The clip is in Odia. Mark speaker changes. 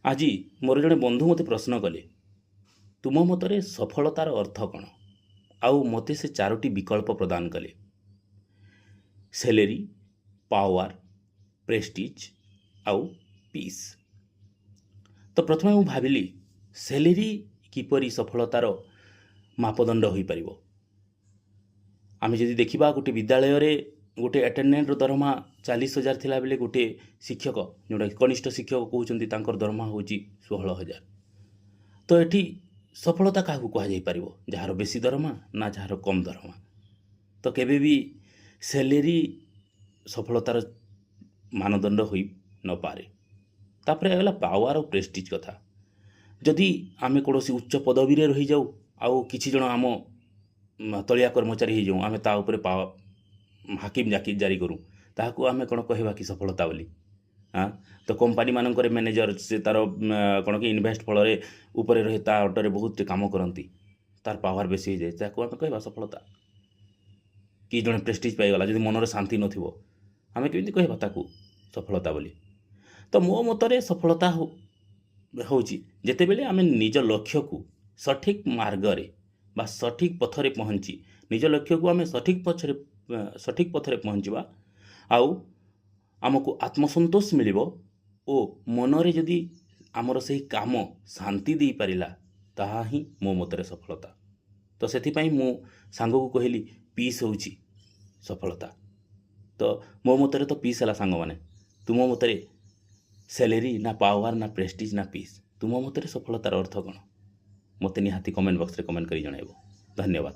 Speaker 1: ଆଜି ମୋର ଜଣେ ବନ୍ଧୁ ମୋତେ ପ୍ରଶ୍ନ କଲେ, ତୁମ ମତରେ ସଫଳତାର ଅର୍ଥ କ'ଣ? ଆଉ ମୋତେ ସେ 4ଟି ବିକଳ୍ପ ପ୍ରଦାନ କଲେ। ସେଲେରୀ, ପାୱାର, ପ୍ରେଷ୍ଟିଜ୍ ଆଉ ପିସ୍। ତ ପ୍ରଥମେ ମୁଁ ଭାବିଲି ସେଲେରୀ କିପରି ସଫଳତାର ମାପଦଣ୍ଡ ହୋଇପାରିବ। ଆମେ ଯଦି ଦେଖିବା ଗୋଟେ ବିଦ୍ୟାଳୟରେ ଗୋଟେ ଆଟେଣ୍ଡାଣ୍ଟର ଦରମା 40,000 ଥିଲାବେଳେ ଗୋଟେ ଶିକ୍ଷକ, ଯେଉଁଟାକି କନିଷ୍ଠ ଶିକ୍ଷକ କହୁଛନ୍ତି, ତାଙ୍କର ଦରମା ହେଉଛି 16,000। ତ ଏଠି ସଫଳତା କାହାକୁ କୁହାଯାଇପାରିବ? ଯାହାର ବେଶୀ ଦରମା ନା ଯାହାର କମ୍ ଦରମା? ତ କେବେ ବି ସେଲେରୀ ସଫଳତାର ମାନଦଣ୍ଡ ହୋଇ ନପାରେ। ତାପରେ ହେଇଗଲା ପାୱାର ଆଉ ପ୍ରେଷ୍ଟିଜ୍ କଥା। ଯଦି ଆମେ କୌଣସି ଉଚ୍ଚ ପଦବୀରେ ରହିଯାଉ ଆଉ କିଛି ଜଣ ଆମ ତଳିଆ କର୍ମଚାରୀ ହେଇଯାଉ, ଆମେ ତା ଉପରେ ହାକିମ ଜାରି କରୁ, ତାହାକୁ ଆମେ କ'ଣ କହିବା କି ସଫଳତା ବୋଲି? ତ କମ୍ପାନୀମାନଙ୍କରେ ମ୍ୟାନେଜର, ସେ ତା'ର କ'ଣ କି ଇନଭେଷ୍ଟ ଫଳରେ ଉପରେ ରହି ତା ଅଟରେ ବହୁତ କାମ କରନ୍ତି, ତାର ପାୱାର ବେଶୀ ହେଇଯାଏ, ତାକୁ ଆମେ କହିବା ସଫଳତା? କି ଜଣେ ପ୍ରେଷ୍ଟିଜ୍ ପାଇଗଲା, ଯଦି ମନରେ ଶାନ୍ତି ନଥିବ, ଆମେ କେମିତି କହିବା ତାକୁ ସଫଳତା ବୋଲି? ତ ମୋ ମତରେ ସଫଳତା ହେଉଛି ଯେତେବେଳେ ଆମେ ନିଜ ଲକ୍ଷ୍ୟକୁ ସଠିକ୍ ମାର୍ଗରେ ବା ସଠିକ୍ ପଥରେ ପହଞ୍ଚି, ନିଜ ଲକ୍ଷ୍ୟକୁ ଆମେ ସଠିକ୍ ପଥରେ ପହଞ୍ଚିବା, ଆଉ ଆମକୁ ଆତ୍ମସନ୍ତୋଷ ମିଳିବ ଓ ମନରେ ଯଦି ଆମର ସେହି କାମ ଶାନ୍ତି ଦେଇପାରିଲା, ତାହା ହିଁ ମୋ ମତରେ ସଫଳତା। ତ ସେଥିପାଇଁ ମୁଁ ସାଙ୍ଗକୁ କହିଲି ପିସ୍ ହେଉଛି ସଫଳତା। ତ ମୋ ମତରେ ତ ପିସ୍ ହେଲା। ସାଙ୍ଗମାନେ, ତୁମ ମତରେ ସେଲେରୀ ନା ପାୱାର ନା ପ୍ରେଷ୍ଟିଜ୍ ନା ପିସ୍? ତୁମ ମତରେ ସଫଳତାର ଅର୍ଥ କ'ଣ? ମୋତେ ନିହାତି କମେଣ୍ଟ ବକ୍ସରେ କମେଣ୍ଟ କରି ଜଣାଇବ। ଧନ୍ୟବାଦ।